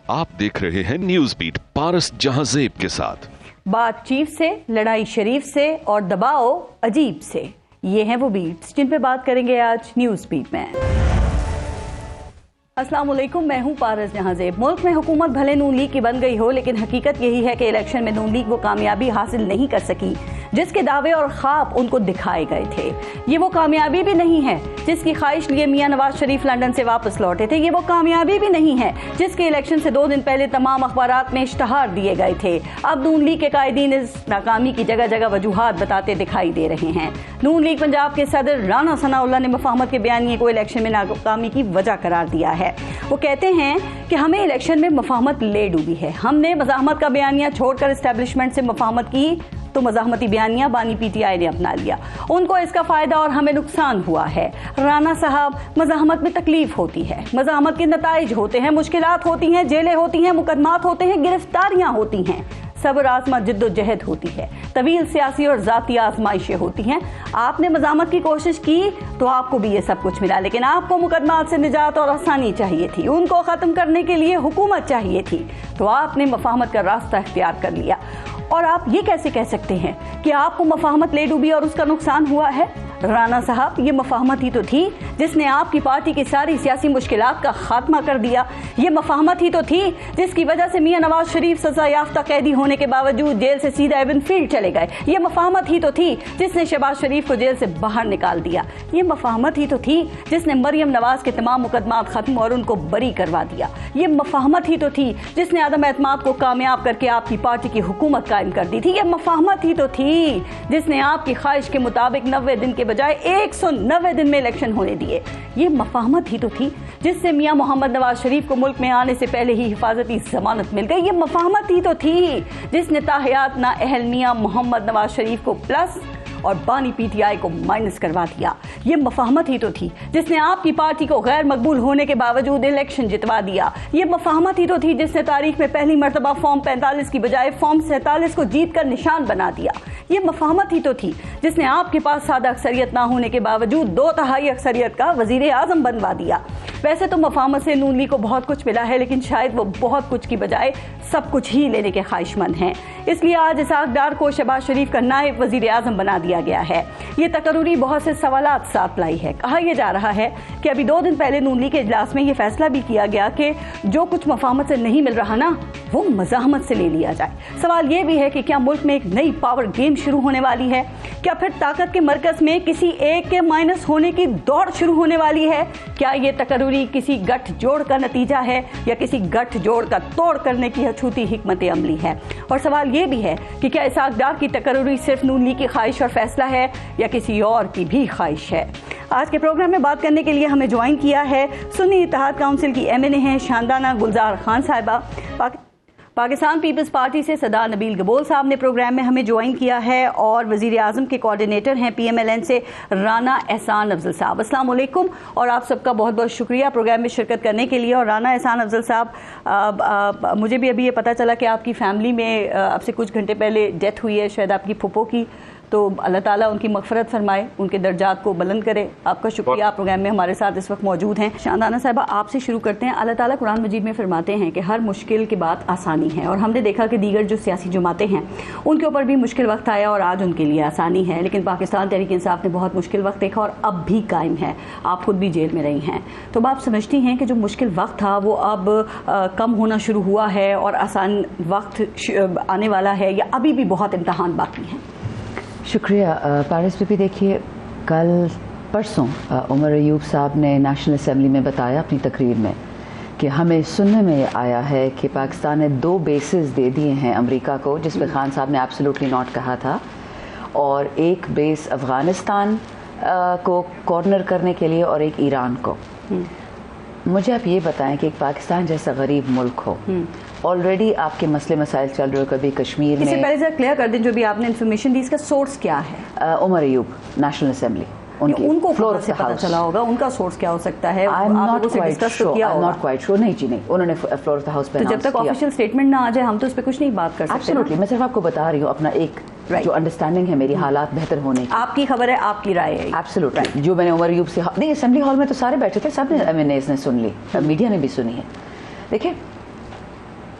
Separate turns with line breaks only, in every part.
आप देख रहे हैं न्यूज बीट पारस जहांजेब के साथ।
बात चीफ से, लड़ाई शरीफ से और दबाओ अजीब से, ये हैं वो बीट्स जिन पे बात करेंगे आज न्यूज बीट में। अस्सलाम वालेकुम, मैं हूं पारस जहांजेब। मुल्क में हुकूमत भले नून लीग की बन गई हो, लेकिन हकीकत यही है कि इलेक्शन में नून लीग वो कामयाबी हासिल नहीं कर सकी जिसके दावे और ख्वाब उनको दिखाए गए थे। ये वो कामयाबी भी नहीं है जिसकी ख्वाहिश लिए मियां नवाज शरीफ लंदन से वापस लौटे थे। ये वो कामयाबी भी नहीं है जिसके इलेक्शन से 2 दिन पहले तमाम अखबारात में इश्तहार दिए गए थे। अब नून लीग के कायदीन इस नाकामी की जगह जगह वजूहात बताते दिखाई दे रहे हैं। नून लीग पंजाब के सदर राना सनाउल्लाह ने मुफाहमत के बयानिए को इलेक्शन में नाकामी की वजह करार दिया है। वो कहते हैं कि हमें इलेक्शन में मुफाहमत ले डूबी है। हमने मज़ाहमत का बयानिया छोड़कर एस्टेब्लिशमेंट से मुफाहमत की तो मज़ाहमती बयानिया बानी पीटीआई ने अपना लिया। उनको इसका फायदा और हमें नुकसान हुआ है। राना साहब, मज़ाहमत में तकलीफ होती है, मज़ाहमत के नताइज होते हैं, मुश्किलात होती हैं, जेलें होती हैं, मुकदमात होते हैं, गिरफ्तारियां होती हैं, सब्र आज़मा जिद्दोजहद होती है, तवील सियासी और ज़ाती आजमाइशें होती हैं। आपने मज़ाहमत की कोशिश की तो आपको भी ये सब कुछ मिला, लेकिन आपको मुकदमात से निजात और आसानी चाहिए थी, उनको ख़त्म करने के लिए हुकूमत चाहिए थी, तो आपने मुफाहमत का रास्ता इख्तियार कर लिया। और आप ये कैसे कह सकते हैं कि आपको मुफाहमत ले डूबी और उसका नुकसान हुआ है? राना साहब, ये मुफाहमत ही तो थी जिसने आपकी पार्टी की सारी सियासी मुश्किलात का खात्मा कर दिया। ये मुफाहमत ही तो थी जिसकी वजह से मियां नवाज शरीफ सजा याफ्ता कैदी होने के बावजूद जेल से सीधा एवन फील्ड चले गए। ये मुफाहमत ही तो थी जिसने शहबाज शरीफ को जेल से बाहर निकाल दिया। ये मुफाहमत ही तो थी जिसने मरियम नवाज के तमाम मुकदमात खत्म और उनको बरी करवा दिया। ये मुफाहमत ही तो थी जिसने आदम एतमाद को कामयाब करके आपकी पार्टी की हुकूमत कायम कर दी थी। ये मुफाहमत ही तो थी जिसने आपकी ख्वाहिश के मुताबिक 90 दिन के बजाय 190 दिन में इलेक्शन होने दिए। ये मुफाहमत ही तो थी जिससे मियां मोहम्मद नवाज शरीफ को मुल्क में आने से पहले ही हिफाजती जमानत मिल गई। ये मुफाहमत ही तो थी जिसने ताहयात ना अहल मियां मोहम्मद नवाज शरीफ को प्लस और बानी पीटीआई को माइनस करवा दिया। ये मुफाहमत ही तो थी जिसने आपकी पार्टी को गैर मकबूल होने के बावजूद इलेक्शन जितवा दिया। ये मुफाहमत ही तो थी जिसने तारीख में पहली मरतबा फॉर्म 45 की बजाय फॉर्म 47 को जीत कर निशान बना दिया। ये मुफाहमत ही तो थी जिसने आपके पास सादा अक्सरियत ना होने के बावजूद 2/3 अक्सरियत का वजीर आजम बनवा दिया। वैसे तो मुफाहमत से नून लीग को बहुत कुछ मिला है, लेकिन शायद वो बहुत कुछ की बजाय सब कुछ ही लेने के ख्वाहिशमंद हैं। इसलिए आज इसहाक डार को शहबाज शरीफ का नायब वजीर आजम बना दिया गया है। ये तकरूरी बहुत से सवालात साथ लाई है। कहा यह जा रहा है कि अभी 2 दिन पहले नून लीग के इजलास में यह फैसला भी किया गया कि जो कुछ मुफाहमत से नहीं मिल रहा ना, वो मज़ाहमत से ले लिया जाए। सवाल यह भी है कि क्या मुल्क में एक नई पावर गेम शुरू होने वाली है? क्या फिर ताकत के मरकज में किसी एक के माइनस होने की दौड़ शुरू होने वाली है? क्या ये तकरूरी किसी गठ जोड़ का नतीजा है या किसी गठ जोड़ का तोड़ करने की अछूती हिकमत अमली है? और सवाल ये भी है कि क्या इसहाक डार की तकरूरी सिर्फ नून लीग की ख्वाहिश और फैसला है या किसी और की भी ख्वाहिश है? आज के प्रोग्राम में बात करने के लिए हमें ज्वाइन किया है सुन्नी इत्तेहाद काउंसिल की MNA हैं शानदाना गुलजार खान साहिबा। पाकिस्तान पीपल्स पार्टी से सरदार नबील गबोल साहब ने प्रोग्राम में हमें ज्वाइन किया है और वजीर आजम के कोऑर्डिनेटर हैं PMLN से राना एहसान अफजल साहब। अस्सलाम वालेकुम और आप सबका बहुत बहुत शुक्रिया प्रोग्राम में शिरकत करने के लिए। और राना एहसान अफजल साहब, मुझे भी अभी ये पता चला कि आपकी फैमिली में अब से कुछ घंटे पहले डेथ हुई है शायद आपकी फुप्पो की, तो अल्लाह ताला उनकी मगफरत फरमाए, उनके दर्जात को बुलंद करे। आपका शुक्रिया, आप प्रोग्राम में हमारे साथ इस वक्त मौजूद हैं। शानदाना साहिबा, आपसे शुरू करते हैं। अल्लाह ताला कुरान मजीद में फरमाते हैं कि हर मुश्किल के बाद आसानी है, और हमने देखा कि दीगर जो सियासी जमातें हैं उनके ऊपर भी मुश्किल वक्त आया और आज उनके लिए आसानी है, लेकिन पाकिस्तान तहरीक इंसाफ ने बहुत मुश्किल वक्त देखा और अब भी कायम है। आप खुद भी जेल में रही हैं, तो आप समझती हैं कि जो मुश्किल वक्त था वो अब कम होना शुरू हुआ है और आसान वक्त आने वाला है, या अभी भी बहुत इम्तहान बाकी हैं?
शुक्रिया पारिस बीबी। देखिए, कल परसों उमर अयूब साहब ने नेशनल असम्बली में बताया अपनी तकरीर में कि हमें सुनने में आया है कि पाकिस्तान ने 2 बेसेस दे दिए हैं अमेरिका को, जिस पर खान साहब ने एब्सोल्युटली नॉट कहा था, और एक बेस अफ़गानिस्तान को कॉर्नर करने के लिए और एक ईरान को। मुझे आप ये बताएं कि एक पाकिस्तान जैसा गरीब मुल्क हो, ऑलरेडी आपके मसले मसाइल चल रहे हो, कभी कश्मीर में।
इससे पहले जरा क्लियर कर दें, जो भी आपने इन्फॉर्मेशन दी इसका सोर्स क्या है?
उमर अयूब नेशनल असम्बली,
उनको फ्लोर से पता चला होगा, उनका सोर्स क्या हो सकता है?
I am not quite sure, नहीं जी नहीं, उन्होंने फ्लोर ऑफ द हाउस पे।
तो जब तक ऑफिशियल स्टेटमेंट ना आ जाए हम तो उस पर कुछ नहीं बात कर सकते।
एब्सोल्युटली, मैं सिर्फ आपको बता रही हूँ अपना एक जो अंडरस्टैंडिंग है मेरी हालात बेहतर होने की।
आपकी खबर है, आपकी राय है।
एब्सोल्युटली, जो मैंने उमर अयूब से नहीं, असेंबली हॉल में तो सारे बैठे थे, सब ने सुन ली, मीडिया ने भी सुनी है। देखिए,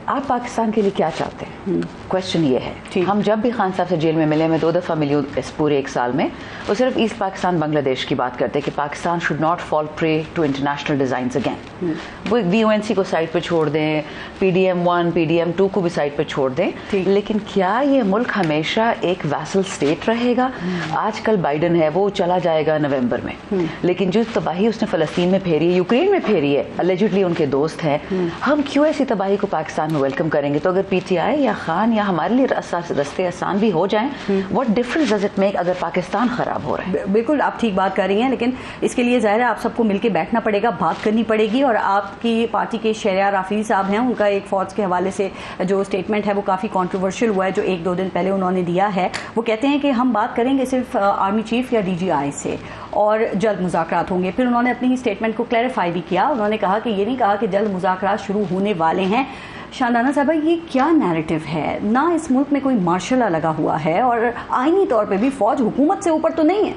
आप पाकिस्तान के लिए क्या चाहते हैं? क्वेश्चन ये है। हम जब भी खान साहब से जेल में मिले, मैं 2 दफ़ा मिली हूँ इस पूरे 1 साल में, वो सिर्फ ईस्ट पाकिस्तान बांग्लादेश की बात करते हैं कि Pakistan should not fall prey to international designs again. वो VONC को साइड पे छोड़ दें, PDM 1 PDM 2 को भी साइड पे छोड़ दें, लेकिन क्या ये मुल्क हमेशा एक वैसल स्टेट रहेगा? आजकल बाइडन है, वो चला जाएगा नवंबर में, लेकिन जो तबाही उसने फ़लस्तीन में फेरी है, यूक्रेन में फेरी है, अलेजिडली उनके दोस्त हैं, हम क्यों ऐसी तबाही को पाकिस्तान में वेलकम करेंगे? तो अगर PTI या खान या हमारे लिए रास्ते आसान भी हो जाएं, what difference does it make अगर पाकिस्तान खराब हो रहा है?
बिल्कुल आप ठीक बात कर रही हैं, लेकिन इसके लिए ज़ाहिर है आप सबको मिलकर बैठना पड़ेगा, बात करनी पड़ेगी। और आपकी पार्टी के शहरियार आफरीदी साहब हैं, उनका एक फ़ौज के हवाले से जो स्टेटमेंट है वो काफ़ी कॉन्ट्रोवर्शियल हुआ है, जो 1-2 दिन पहले उन्होंने दिया है। वो कहते हैं कि हम बात करेंगे सिर्फ आर्मी चीफ या DGI से और जल्द मुज़ाकरात होंगे। फिर उन्होंने अपनी ही स्टेटमेंट को क्लैरिफाई भी किया। उन्होंने कहा कि ये नहीं कहा कि जल्द मुज़ाकरात शुरू होने वाले हैं। शाहनाना साहबा, ये क्या नैरेटिव है? ना इस मुल्क में कोई मार्शल लॉ लगा हुआ है और आईनी तौर पे भी फौज हुकूमत से ऊपर तो नहीं है।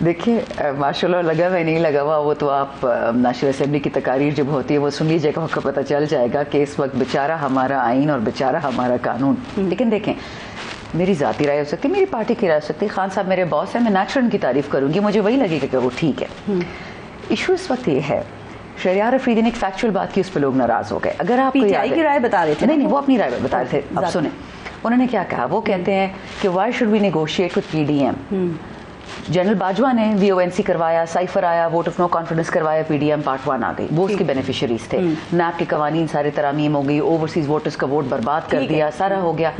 देखिए, मार्शल लॉ लगा हुआ नहीं लगा हुआ, वो तो आप नेशनल असेंबली की तकारीर जब होती है वो सुन लीजिएगा, आपको पता चल जाएगा कि इस वक्त बेचारा हमारा आइन और बेचारा हमारा कानून। लेकिन देखें, मेरी ज़ाती राय हो सकती है, मेरी पार्टी की राय हो सकती है, खान साहब मेरे बॉस हैं, मैं नेचुरल उनकी तारीफ करूंगी, मुझे वही लगेगा कि वो ठीक है। इशू इस वक्त ये है, शहरियार अफरीदी ने एक फैक्चुअल बात की, उस पर लोग नाराज हो गए। अगर आप
PTI की राय बता रहे थे?
नहीं, वो अपनी राय बता रहे थे। अब सुने उन्होंने क्या कहा। वो कहते हैं कि why should we negotiate with PDM। General Bajwa ने VONC करवाया, साइफर आया, वोट ऑफ नो कॉन्फिडेंस करवाया, PDM Part 1 आ गई, वो उसके बेनिफिशरीज थे। NAP के कवानीन सारे तरामीम हो गई, ओवरसीज वोटर्स का वोट बर्बाद कर दिया, सारा हो गया।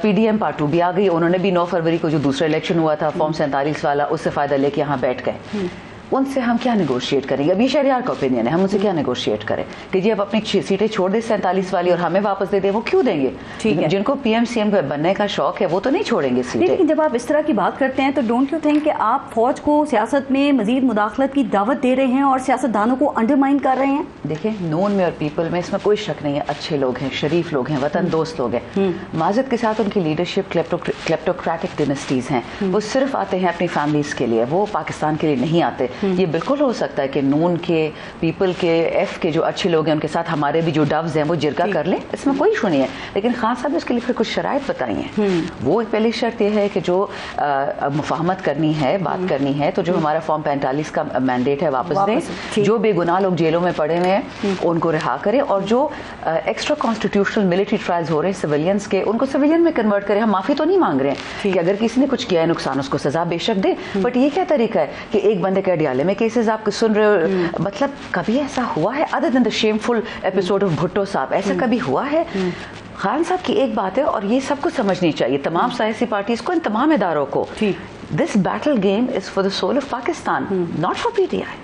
PDM Part 2 भी आ गई। उन्होंने भी 9 फरवरी को जो दूसरा इलेक्शन हुआ था फॉर्म 47 वाला, उससे फायदा लेके यहाँ बैठ गए। उनसे हम क्या नेगोशिएट करेंगे? अब ये शहरियार का ओपिनियन है, हम उनसे क्या नेगोशिएट करें कि जी अब अपनी सीटें छोड़ दे 47 वाली और हमें वापस दे दे? वो क्यों देंगे? जिनको PM-CM बनने का शौक है वो तो नहीं छोड़ेंगे सीटें।
लेकिन जब आप इस तरह की बात करते हैं तो डोंट यू थिंक कि आप फौज को सियासत में मजीद मुदाखलत की दावत दे रहे हैं और सियासतदानों को अंडरमाइन कर रहे हैं?
देखिए, नून में और पीपल में इसमें कोई शक नहीं है, अच्छे लोग हैं, शरीफ लोग हैं, वतन दोस्त लोग हैं। माजद के साथ उनकी लीडरशिप क्लेप्टोक्रेटिक डिनेस्टीज हैं, वो सिर्फ आते हैं अपनी फैमिलीज के लिए, वो पाकिस्तान के लिए नहीं आते। ये बिल्कुल हो सकता है कि नून के, पीपल के, F के जो अच्छे लोग हैं उनके साथ हमारे भी जो डव्स हैं वो जिरगा कर लें, इसमें कोई इशू नहीं है। लेकिन खान साहब ने उसके लिए फिर कुछ शराइत बताई हैं। वो एक पहली शर्त यह है कि जो मुफाहमत करनी है, बात करनी है, तो जो हमारा फॉर्म 45 का मैंडेट है वापस दें, जो बेगुनाह लोग जेलों में पड़े हुए हैं उनको रिहा करें, और जो एक्स्ट्रा कॉन्स्टिट्यूशनल मिलिट्री ट्रायल्स हो रहे हैं सिविलियंस के, उनको सिविलियन में कन्वर्ट करें। हम माफी तो नहीं मांग रहे हैं कि अगर किसी ने कुछ किया है नुकसान, उसको सजा बेशक दे, बट ये क्या तरीका है कि एक बंदे के अडियाले में केसेस आप सुन रहे हो? मतलब कभी ऐसा हुआ है other than the shameful episode of Bhutto साहब? ऐसा कभी हुआ है? खान साहब की एक बात है, और ये सबको समझनी चाहिए, तमाम सियासी पार्टीज को, इन तमाम इदारों को, this battle game is for the soul of Pakistan, not for PTI।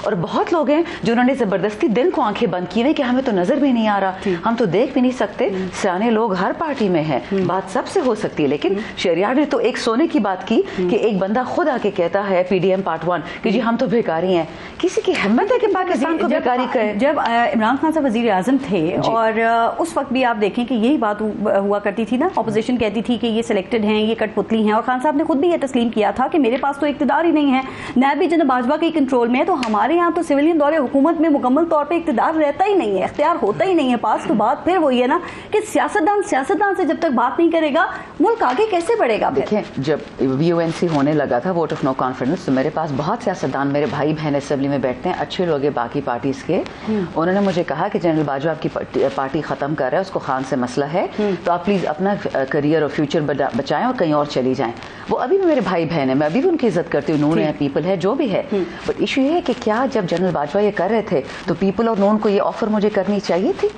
और बहुत लोग हैं जिन्होंने जबरदस्ती दिन को आंखें बंद की हुई कि हमें तो नजर भी नहीं आ रहा, हम तो देख भी नहीं सकते। सियाने लोग हर पार्टी में हैं, बात सबसे हो सकती है। लेकिन शहरियार ने तो एक सोने की बात की कि एक बंदा खुद आके कहता है PDM Part 1 कि जी हम तो बेकारी हैं। किसी की हिम्मत है कि पाकिस्तान को बेकारी कहे?
जब इमरान खान साहब वजीर आजम थे और उस वक्त भी आप देखें कि यही बात हुआ करती थी ना, अपोजिशन कहती थी कि ये सिलेक्टेड हैं, ये कठपुतली हैं, और खान साहब ने खुद भी ये तस्लीम किया था कि मेरे पास तो इक्तदार ही नहीं है, नैब भी जनरल बाजवा के कंट्रोल में है, तो हमारे यहाँ तो सिविलियन दौरे हुकूमत में मुकम्मल तौर पे इख्तियार रहता ही नहीं है, इख्तियार होता ही नहीं है पास। तो बात फिर वही है ना कि सियासतदान से जब तक बात नहीं करेगा मुल्क आगे कैसे बढ़ेगा?
देखिए, जब VONC होने लगा था, वोट ऑफ नो कॉन्फिडेंस, तो मेरे पास बहुत सियासतदान, मेरे भाई बहन असेंबली में बैठते हैं, अच्छे लोग हैं बाकी पार्टीज के। उन्होंने मुझे कहा कि जनरल बाजवा आपकी पार्टी खत्म कर रहा है, उसको खान से मसला है, तो आप प्लीज अपना करियर और फ्यूचर बचाएं और कहीं और चली जाएं। वो अभी भी मेरे भाई बहन है, मैं अभी भी उनकी इज्जत करती हूँ, नून है, पीपल है, जो भी है। बट इशू ये है कि क्या जब जनरल बाजवा ये कर रहे थे तो पीपल और नून को ये ऑफर मुझे करनी चाहिए थी?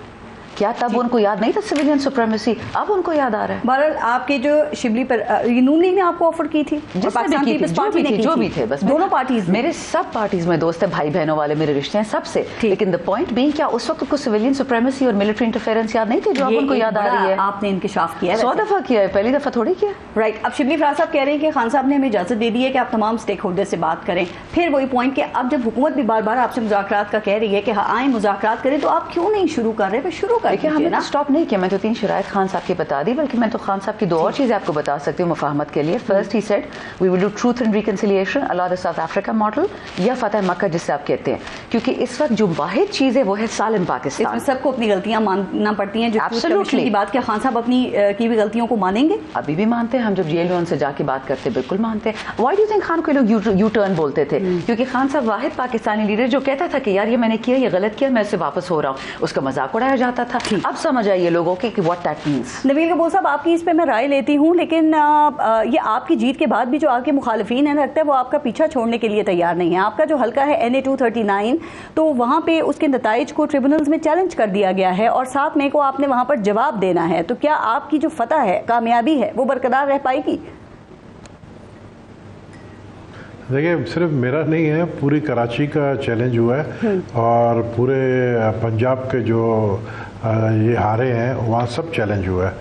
क्या तब उनको याद नहीं था सिविलियन सुप्रीमेसी? अब उनको याद आ रहा है।
बहरहाल आपके जो शिबली पर नून लीग ने आपको ऑफर की थी,
पाकिस्तान की पार्टी ने जो भी थे, बस
दोनों पार्टीज,
मेरे सब पार्टीज में दोस्त है, भाई बहनों वाले मेरे रिश्ते हैं सबसे। लेकिन द पॉइंट बीइंग, क्या उस वक्त को सिविलियन सुप्रीमेसी और मिलिट्री इंटरफेरेंस याद नहीं थे जो अब उनको याद आ रही है?
आपने इंकशाफ किया,
100 दफा किया है, पहली दफा थोड़ी किया।
राइट। अब शिबली फराज साहब कह रहे हैं कि खान साहब ने हमें इजाजत दे दी है कि आप तमाम स्टेक होल्डर से बात करें। फिर वही पॉइंट कि अब जब हुकूमत भी बार बार आपसे मुज़ाकरात का कह रही है कि हाँ आए मुज़ाकरात करें, तो आप क्यों नहीं शुरू कर रहे? फिर शुरू कर
देखिए
दीजिए
हमने
ना।
स्टॉप नहीं किया, मैं तो 3 शराइत खान साहब की बता दी, बल्कि मैं तो खान साहब की 2 और चीज़ें आपको बता सकती हूँ मुफाहमत के लिए। फर्स्ट ही said we will do truth and reconciliation allow the South Africa model, या फतह मक्का जिससे आप कहते हैं, क्योंकि इस वक्त जो वाहिद चीज़ है वो है सालिम पाकिस्तान।
इसमें सबको अपनी गलतियां मानना पड़ती हैं। जो
Absolutely.
की बात, क्या खान साहब अपनी की भी गलतियों को मानेंगे?
अभी भी मानते हैं, हम जब जेल में उनसे जाके बात करते बिल्कुल मानते हैं। Why do you think Khan को लोग यू टर्न बोलते थे? क्योंकि खान साहब वाहिद पाकिस्तानी लीडर जो कहता था कि यार ये मैंने किया, ये गलत किया, मैं इससे वापस हो रहा हूँ, उसका मजाक उड़ाया जाता था। अब समझ आइए लोगों के कि what that means.
Nabeel Kapoor साहब, आपकी इस पे मैं राय लेती हूँ, लेकिन ये आपकी जीत के बाद भी जो आपके मुखालिफिन है, लगता है वो आपका पीछा छोड़ने के लिए तैयार नहीं है। आपका जो हल्का है NA 239, तो वहाँ पे उसके नताइज को ट्रिब्यूनल्स में चैलेंज कर दिया गया है और 7 मई को आपने वहाँ पर जवाब देना है। तो क्या आपकी जो फतह है, कामयाबी है, वो बरकरार रह पाएगी?
देखिए सिर्फ मेरा नहीं है, पूरी कराची का चैलेंज हुआ है और पूरे पंजाब के जो ये हारे हैं वहाँ सब चैलेंज हुआ है।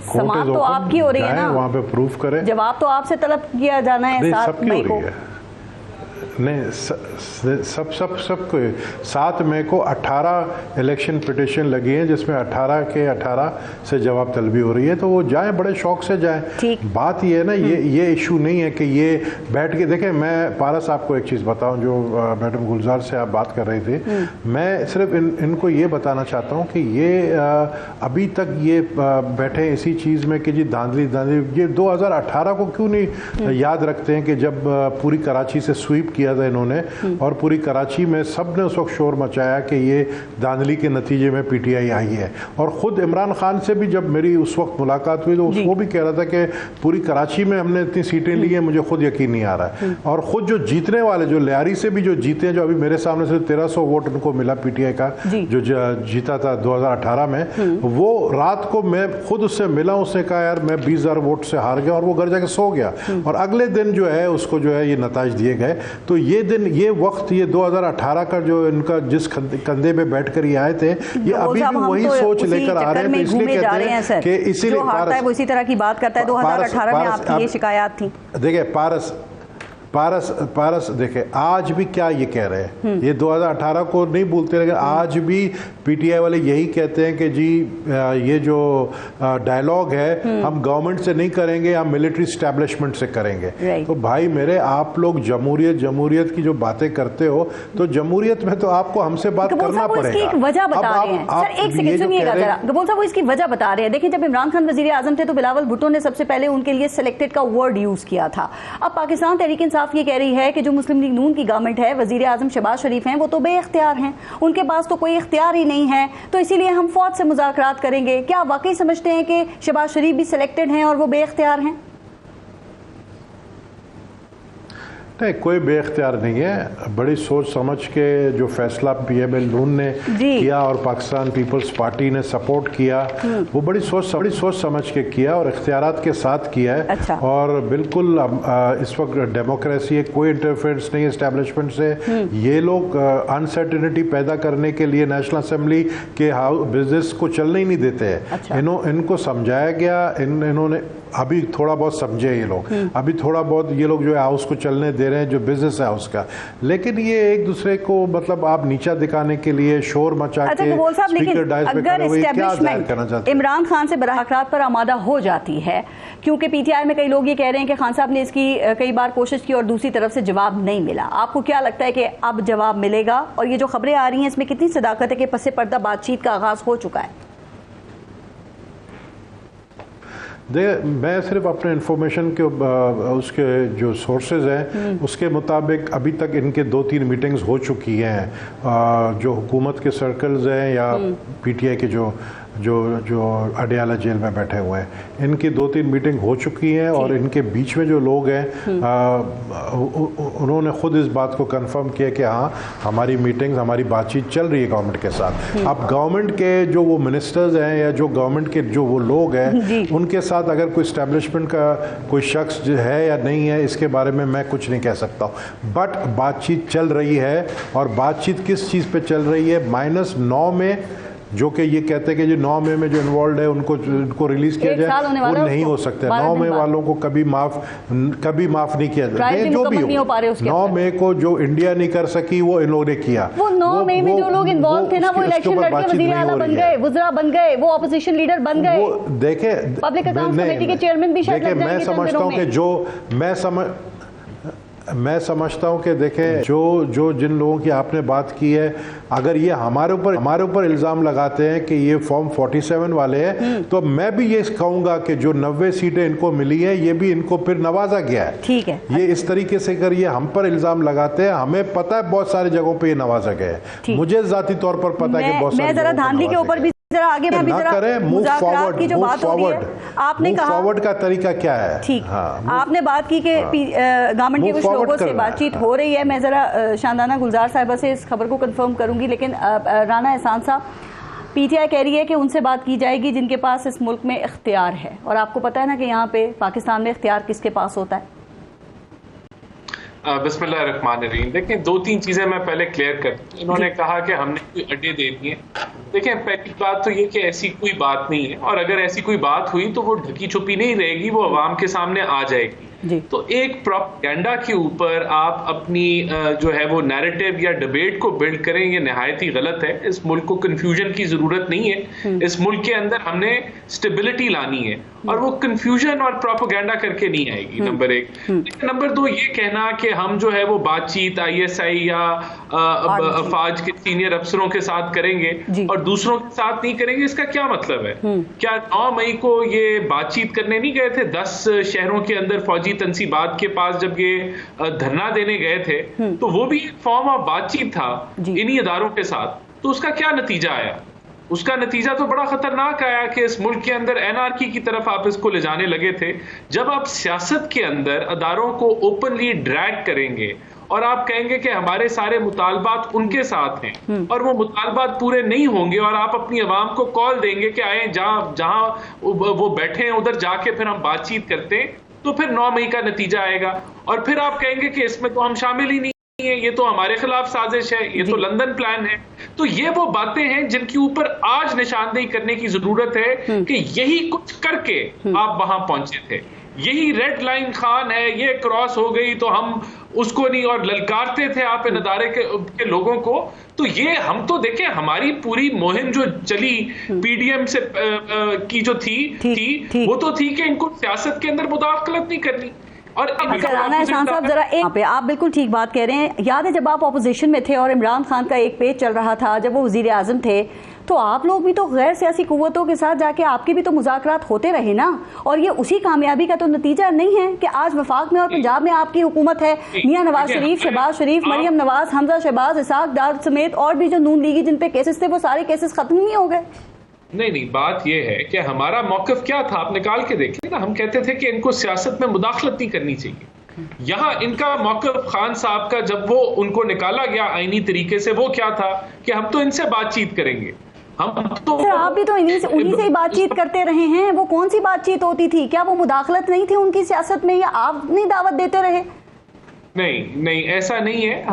समाअत तो आपकी हो रही है ना,
वहाँ पे प्रूफ करें,
जवाब तो आपसे तलब किया जाना है 7 मई को।
नहीं सबको 7 मई को 18 इलेक्शन पिटिशन लगी है, जिसमें 18 के 18 से जवाब तलबी हो रही है, तो वो जाएं, बड़े शौक से जाएं। बात ये है ना, ये इशू नहीं है कि ये बैठ के देखें। मैं पारस आपको एक चीज़ बताऊं, जो मैडम गुलजार से आप बात कर रही थी, मैं सिर्फ इनको ये बताना चाहता हूँ कि ये अभी तक ये बैठे इसी चीज़ में कि जी धांधली, ये 2018 को क्यों नहीं याद रखते हैं कि जब पूरी कराची से स्वीप किया था इन्होंने, और पूरी कराची में सब ने उस वक्त शोर मचाया कि ये धांधली के नतीजे में PTI आई है। और ख़ुद इमरान खान से भी जब मेरी उस वक्त मुलाकात हुई तो वो भी कह रहा था कि पूरी कराची में हमने इतनी सीटें ली हैं, मुझे खुद यकीन नहीं आ रहा है। और ख़ुद जो जीतने वाले, जो लियारी से भी जो जीते हैं, जो अभी मेरे सामने सिर्फ 1300 वोट उनको मिला PTI का, जो जीता था 2018 में, वो रात को मैं खुद उससे मिला, उसने कहा यार मैं 20,000 वोट से हार गया, और वो घर जाके सो गया। और अगले दिन जो है उसको जो है ये नताइज दिए गए। तो ये दिन, ये वक्त, ये 2018 का जो इनका जिस कंधे पे बैठकर ये आए थे, ये अभी भी वही सोच लेकर आ रहे हैं। तो इसलिए कहते हैं कि इसीलिए
जो हारता है वो इसी तरह की बात करता है। 2018 में आपकी ये शिकायत थी।
देखिए पारस देखे, आज भी क्या ये कह रहे हैं, ये 2018 को नहीं भूलते, लेकिन आज भी PTI वाले यही कहते हैं कि जी ये जो डायलॉग है हम गवर्नमेंट से नहीं करेंगे, हम मिलिट्री स्टैब्लिशमेंट से करेंगे। तो भाई मेरे, आप लोग जमहूरियत की जो बातें करते हो, तो जमहूरियत में तो आपको हमसे बात करना पड़ेगा।
एक वजह बता रहे हैं सर, एक सेकंड सुनिएगा जरा। गबोल साहब वो इसकी वजह बता रहे हैं। देखिए, जब इमरान खान वजीर आजम थे तो बिलावल भुट्टो ने सबसे पहले उनके लिए सिलेक्टेड का वर्ड यूज किया था। अब पाकिस्तान तहरीक इंसाफ ये कह रही है कि जो मुस्लिम लीग नून की गवर्नमेंट है, वजीर आजम शहबाज शरीफ हैं, वो तो बेइख्तियार हैं, उनके पास तो कोई इख्तियार ही नहीं है, तो इसीलिए हम फौज से मुज़ाकरात करेंगे। क्या आप वाकई समझते हैं कि शहबाज शरीफ भी सिलेक्टेड हैं और वो बेइख्तियार हैं?
नहीं, कोई बेख्तियार नहीं है। बड़ी सोच समझ के जो फैसला PML नून ने किया और पाकिस्तान पीपल्स पार्टी ने सपोर्ट किया, वो बड़ी सोच समझ के किया और इख्तियारात के साथ किया है।
अच्छा।
और बिल्कुल इस वक्त डेमोक्रेसी है, कोई इंटरफेरेंस नहीं इस्टेब्लिशमेंट से। ये लोग अनसर्टेनिटी पैदा करने के लिए नेशनल असेंबली के बिजनेस को चलने ही नहीं देते हैं।
अच्छा।
इनको समझाया गया, इन्होंने अभी थोड़ा बहुत समझे ये लोग, अभी थोड़ा बहुत ये लोग जो है हाउस को चलने दे रहे हैं, जो बिजनेस है हाउस का। लेकिन ये एक दूसरे को मतलब आप नीचा दिखाने के लिए शोर मचा के स्पीकर डाइस पे खड़े हुए क्या जाहिर करना चाहते हैं?
इमरान खान से मुज़ाकरात पर आमादा हो जाती है, क्योंकि PTI में कई लोग ये कह रहे हैं कि खान साहब ने इसकी कई बार कोशिश की और दूसरी तरफ से जवाब नहीं मिला। आपको क्या लगता है कि अब जवाब मिलेगा? और ये जो खबरें आ रही हैं इसमें कितनी सदाकत है कि पसे पर्दा बातचीत का आगाज हो चुका है?
मैं सिर्फ अपने इंफॉर्मेशन के उसके जो सोर्सेज हैं उसके मुताबिक अभी तक इनके 2-3 मीटिंग्स हो चुकी हैं। जो हुकूमत के सर्कल्स हैं या PTI के जो अडियाला जेल में बैठे हुए हैं, इनकी 2-3 मीटिंग हो चुकी हैं। और इनके बीच में जो लोग हैं उन्होंने खुद इस बात को कंफर्म किया कि हाँ हमारी मीटिंग्स, हमारी बातचीत चल रही है गवर्नमेंट के साथ। अब गवर्नमेंट के जो वो मिनिस्टर्स हैं या जो गवर्नमेंट के जो वो लोग हैं, उनके साथ अगर कोई इस्टेब्लिशमेंट का कोई शख्स है या नहीं है, इसके बारे में मैं कुछ नहीं कह सकता हूँ। बट बातचीत चल रही है। और बातचीत किस चीज़ पे चल रही है? -9 में जो कि ये कहते हैं कि जो 9 मई में जो इन्वॉल्व है उनको रिलीज किया जाए, वो नहीं हो सकता। 9 मई वालों को कभी माफ नहीं किया जाता। जो भी हो 9 मई को जो इंडिया नहीं कर सकी वो इन लोगों ने किया।
वो 9 मई में जो लोग इन्वॉल्व थे ना, वो इलेक्शन लड़के वजीर आला बन गए, वुज़रा बन गए, वो ऑपोजिशन लीडर बन गए।
वो देखे
पब्लिक अकाउंट्स कमेटी के चेयरमैन भी शायद लग जाएंगे।
मैं समझता हूँ कि मैं समझता हूं कि देखें जो जिन लोगों की आपने बात की है, अगर ये हमारे ऊपर इल्ज़ाम लगाते हैं कि ये फॉर्म 47 वाले हैं, तो मैं भी ये कहूंगा कि जो 90 सीटें इनको मिली हैं, ये भी इनको फिर नवाजा गया है।
ठीक है,
ये इस तरीके से अगर ये हम पर इल्ज़ाम लगाते हैं, हमें पता है बहुत सारी जगहों पर ये नवाजा गया है। मुझे ज़ाती तौर पर पता है कि बहुत सारी
जरा धांधली के ऊपर भी जरा आगे
ना करें, मूव फॉरवर्ड
की जो बात हो रही है, आपने कहा
फॉरवर्ड का तरीका क्या है।
ठीक, आपने बात की कि गवर्नमेंट के कुछ लोगों से बातचीत हो रही है। मैं जरा शानदाना गुलजार साहिबा से इस खबर को कंफर्म करूंगी, लेकिन राना एहसान साहब, पीटीआई कह रही है कि उनसे बात की जाएगी जिनके पास इस मुल्क में इख्तियार है, और आपको पता है ना कि यहाँ पे पाकिस्तान में इख्तियार किसके पास होता है।
बिस्मिल्लाहिर्रहमानिर्रहीम। देखिए, 2-3 चीजें मैं पहले क्लियर कर दूं। इन्होंने कहा कि हमने कोई अड्डे दे दिए। देखिए, पहली बात तो ये कि ऐसी कोई बात नहीं है, और अगर ऐसी कोई बात हुई तो वो ढकी छुपी नहीं रहेगी, वो अवाम के सामने आ जाएगी। तो एक प्रोपेगेंडा के ऊपर आप अपनी जो है वो नैरेटिव या डिबेट को बिल्ड करें, ये नहायत ही गलत है। इस मुल्क को कंफ्यूजन की जरूरत नहीं है। इस मुल्क के अंदर हमने स्टेबिलिटी लानी है, और वो कंफ्यूजन और प्रोपेगेंडा करके नहीं आएगी, नंबर 1। नंबर 2, ये कहना कि हम जो है वो बातचीत ISI या अफवाज के सीनियर अफसरों के साथ करेंगे और दूसरों के साथ नहीं करेंगे, इसका क्या मतलब है? क्या 9 मई को ये बातचीत करने नहीं गए थे 10 शहरों के अंदर फौजी तंसीबात के पास जब ये धरना देने गए थे, तो वो भी एक फॉर्म ऑफ बातचीत था इन्हीं इदारों के साथ। तो उसका क्या नतीजा आया? उसका नतीजा तो बड़ा खतरनाक आया कि इस मुल्क के अंदर एनआरकी की तरफ आप इसको ले जाने लगे थे। जब आप सियासत के अंदर अदारों को ओपनली ड्रैग करेंगे और आप कहेंगे कि हमारे सारे मुतालबात उनके साथ हैं, और वो मुतालबात पूरे नहीं होंगे, और आप अपनी आवाम को कॉल देंगे कि आए जहां वो बैठे हैं उधर जाके फिर हम बातचीत करते हैं, तो फिर 9 मई का नतीजा आएगा। और फिर आप कहेंगे कि इसमें तो हम शामिल ही नहीं है, ये तो हमारे खिलाफ साजिश है, ये तो लंदन प्लान है। तो ये वो बातें हैं जिनके ऊपर आज निशानदेही करने की जरूरत है कि यही कुछ करके आप वहां पहुंचे थे, यही रेड लाइन खान है, ये क्रॉस हो गई तो हम उसको नहीं, और ललकारते थे आप इन अदारे के लोगों को। तो ये हम तो देखें, हमारी पूरी मुहिम जो चली PDM से की जो थी वो तो थी कि इनको सियासत के अंदर मुदाखलत नहीं करनी। और
राना एहसान साहब, जरा एक पे आप बिल्कुल ठीक बात कह रहे हैं। याद है जब आप ऑपोजिशन में थे और इमरान खान का एक पेज चल रहा था, जब वो वजीर आजम थे, तो आप लोग भी तो गैर सियासी कुव्वतों के साथ जाके आपके भी तो मुज़ाकरात होते रहे ना, और ये उसी कामयाबी का तो नतीजा नहीं है कि आज वफाक में और पंजाब में आपकी हुकूमत है। मियां नवाज शरीफ, शहबाज शरीफ, मरियम नवाज, हमजा शहबाज, इसाक डार समेत और भी जो नून लीगी जिन पे केसेस थे, वो सारे केसेस खत्म नहीं हो गए।
नहीं, बात यह है कि हमारा मौक़िफ़ क्या था, आप निकाल के देखिए ना। हम कहते थे कि इनको सियासत में मुदाखलत नहीं करनी चाहिए। यहाँ इनका मौक़िफ़ खान साहब का जब वो उनको निकाला गया आईनी तरीके से, वो क्या था कि हम तो इनसे बातचीत करेंगे। हम तो
आप भी तो उन्हीं से ही बातचीत करते रहे हैं। वो कौन सी बातचीत होती थी? क्या वो मुदाखलत नहीं थी उनकी सियासत में, या आप नहीं दावत देते रहे?
नहीं, ऐसा नहीं है।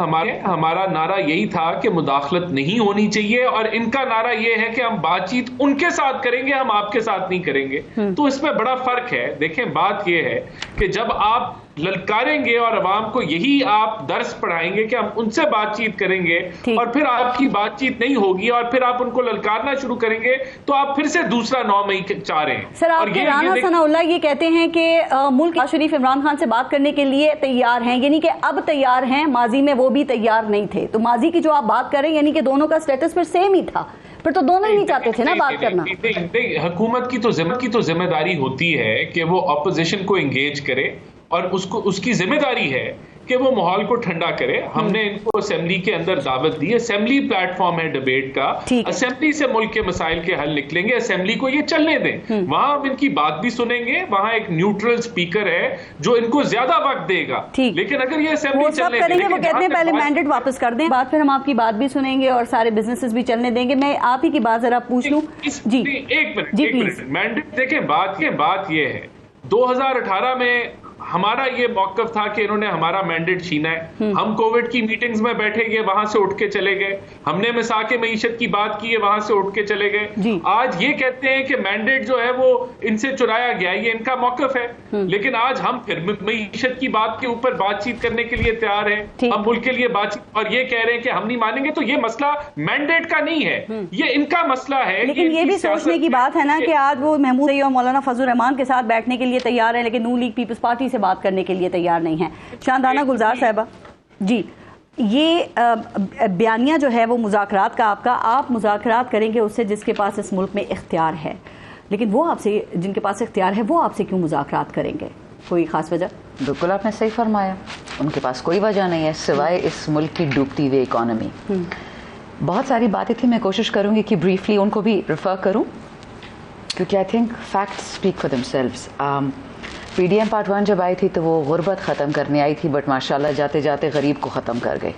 हमारा नारा यही था कि मुदाखलत नहीं होनी चाहिए, और इनका नारा यह है कि हम बातचीत उनके साथ करेंगे, हम आपके साथ नहीं करेंगे। तो इसमें बड़ा फर्क है। देखें, बात यह है कि जब आप ललकारेंगे और अवाम को यही आप दर्स पढ़ाएंगे कि हम उनसे बातचीत करेंगे, और फिर आपकी बातचीत नहीं होगी और फिर आप उनको ललकारना शुरू करेंगे, तो आप फिर से दूसरा 9 मई चाह रहे हैं।
सर, आपके राना सनाउल्लाह ये कहते हैं कि मुल्क शरीफ इमरान खान से बात करने के लिए तैयार हैं, यानी कि अब तैयार हैं, माजी में वो भी तैयार नहीं थे। तो माजी की जो आप बात करें, यानी कि दोनों का स्टेटस फिर सेम ही था, फिर तो दोनों ही नहीं चाहते थे ना बात करना।
हुकूमत की तो जिम्मेदारी होती है कि वो अपोजिशन को एंगेज करे, और उसकी जिम्मेदारी है कि वो माहौल को ठंडा करे। हमने इनको असेंबली के अंदर दावत दी है। असेंबली प्लेटफॉर्म है डिबेट का। असेंबली से मुल्क के मसाइल के हल निकलेंगे। असेंबली को ये चलने दें, वहां हम इनकी बात भी सुनेंगे। वहां एक न्यूट्रल स्पीकर है जो इनको ज्यादा वक्त देगा। लेकिन अगर ये असेंबली चलने
करेंगे, वो कहते हैं पहले मैंडेट वापस कर दें, बाद फिर हम आपकी बात भी सुनेंगे और सारे बिजनेसेस भी चलने देंगे। मैं आप ही की बात जरा पूछ लूं
जी, एक मिनट। मैंडेट देखें, बात ये है 2018 में हमारा ये मौकफ था कि इन्होंने हमारा मैंडेट छीना है। हम कोविड की मीटिंग्स में बैठे गए, वहां से उठ के चले गए। हमने मिसाके मईशत की बात की है, वहां से उठ के चले गए। आज ये कहते हैं कि मैंडेट जो है वो इनसे चुराया गया, ये इनका मौकफ है। लेकिन आज हम फिर मईशत की बात के ऊपर बातचीत करने के लिए तैयार हैं, हम मुल्क के लिए बातचीत, और ये कह रहे हैं कि हम नहीं मानेंगे। तो ये मसला मैंडेट का नहीं है, ये इनका मसला है।
लेकिन ये भी सोचने की बात है ना कि आज वो महमूद और मौलाना फजल रहमान के साथ बैठने के लिए तैयार है, लेकिन नून लीग पीपल्स पार्टी से बात करने के लिए तैयार नहीं है। शानदाना गुलजार साहबा जी, ये बयानिया जो है वो मुज़ाकरात का आपका, आप मुज़ाकरात करेंगे उससे जिसके पास इस मुल्क में इख्तियार है, लेकिन वो आपसे, जिनके पास इख्तियार है वो आपसे क्यों मुज़ाकरात करेंगे? कोई खास वजह?
बिल्कुल आपने सही फरमाया, उनके पास कोई वजह नहीं है सिवाय इस मुल्क की डूबती हुई इकॉनमी। बहुत सारी बातें थी, मैं कोशिश करूंगी कि ब्रीफली उनको भी रेफर करूं, क्योंकि I think facts speak for themselves. PDM part 1 जब आई थी तो वो गुर्बत ख़त्म करने आई थी, बट माशाल्लाह जाते जाते गरीब को ख़त्म कर गई।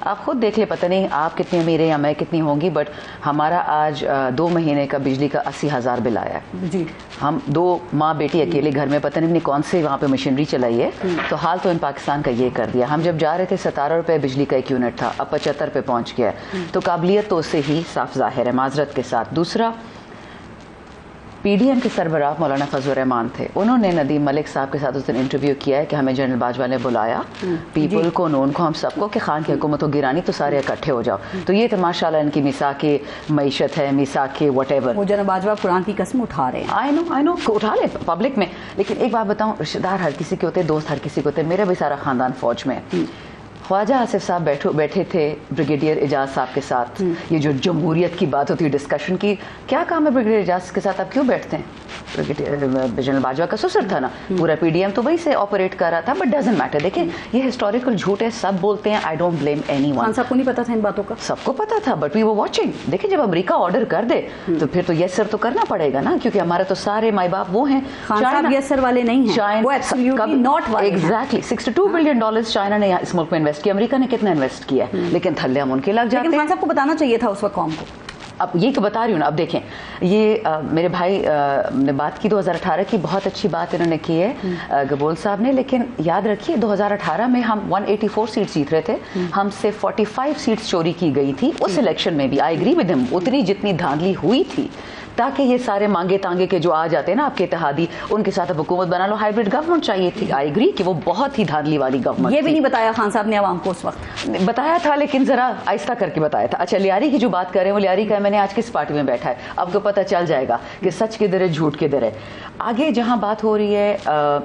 आप खुद देख ले, पता नहीं आप कितनी अमीर हैं या मैं कितनी होंगी, बट हमारा आज 2 महीने का बिजली का 80,000 बिल आया है जी। हम 2 माँ बेटी अकेले घर में, पता नहीं कौन से वहाँ पे मशीनरी चलाई है। तो हाल तो इन पाकिस्तान का ये कर दिया। हम जब जा रहे थे 17 रुपये बिजली का 1 यूनिट था, अब 75 पे पहुँच गया। तो काबिलियत तो उससे ही साफ जाहिर है, माजरत के साथ। दूसरा, पीडीएम के सरबराह मौलाना फजल रहमान थे, उन्होंने नदीम मलिक साहब के साथ उस दिन इंटरव्यू किया है कि हमें जनरल बाजवा ने बुलाया, पीपल को, नून को, हम सबको, कि खान की हुकूमत को गिरानी तो सारे इकट्ठे हो जाओ। तो ये तो माशाल्लाह इनकी मिसाके मईशत है, मिसाके व्हाटएवर।
वो जनरल बाजवा कुरान की कसम उठा रहे हैं।
आई नो उठा ले पब्लिक में। लेकिन एक बात बताऊं, रिश्तेदार हर किसी के होते, दोस्त हर किसी के होते। मेरा भी सारा खानदान फौज में है। ख्वाजा आसिफ साहब बैठे थे ब्रिगेडियर एजाज साहब के साथ। ये जो जमहूरियत की बात होती है, डिस्कशन की, क्या काम है ब्रिगेडियर एजाज के साथ, आप क्यों बैठते हैं? जनरल बाजवा का ससुर था ना, पूरा पीडीएम तो वही से ऑपरेट कर रहा था, बट डजंट मैटर। देखिए ये हिस्टोरिकल झूठ है, सब बोलते हैं, I don't blame anyone.
Khan साहब को नहीं पता था इन बातों का?
सबको पता था, बट वी वर वाचिंग। देखिए जब अमेरिका ऑर्डर कर दे तो फिर तो यस सर तो करना पड़ेगा ना, क्योंकि हमारे तो सारे माई बाप वो हैं।
खान साहब यस सर वाले नहीं हैं, वो एब्सोल्युटली नॉट वाले।
एग्जैक्टली, $62 बिलियन चाइना ने इस मुल्क में इन्वेस्ट किया। अमेरिका ने कितना इन्वेस्ट किया है, लेकिन थल्ले हम उनके लग जाते हैं।
लेकिन खान साहब को बताना चाहिए था उस वक्त कौम को।
अब ये तो बता रही हूँ ना। अब देखें, ये मेरे भाई ने बात की 2018 की, बहुत अच्छी बात इन्होंने की है गबोल साहब ने। लेकिन याद रखिए 2018 में हम 184 सीट जीत रहे थे, हमसे 45 सीट्स चोरी की गई थी उस इलेक्शन में भी। आई एग्री विद हिम, उतनी जितनी धांधली हुई थी, ताकि ये सारे मांगे तांगे के जो आ जाते हैं ना आपके इत्तेहादी, उनके साथ अब हुकूमत बना लो। हाइब्रिड गवर्नमेंट चाहिए थी, आई एग्री कि वो बहुत ही धांधली वाली गवर्नमेंट।
ये भी नहीं बताया खान साहब ने आवाम को उस वक्त?
बताया था, लेकिन जरा आहिस्ता करके बताया था। अच्छा, लियारी की जो बात कर रहे हैं, वो लियारी का मैंने आज किस पार्टी में बैठा है, आपको पता चल जाएगा कि सच किधर है, झूठ किधर है। आगे जहां बात हो रही है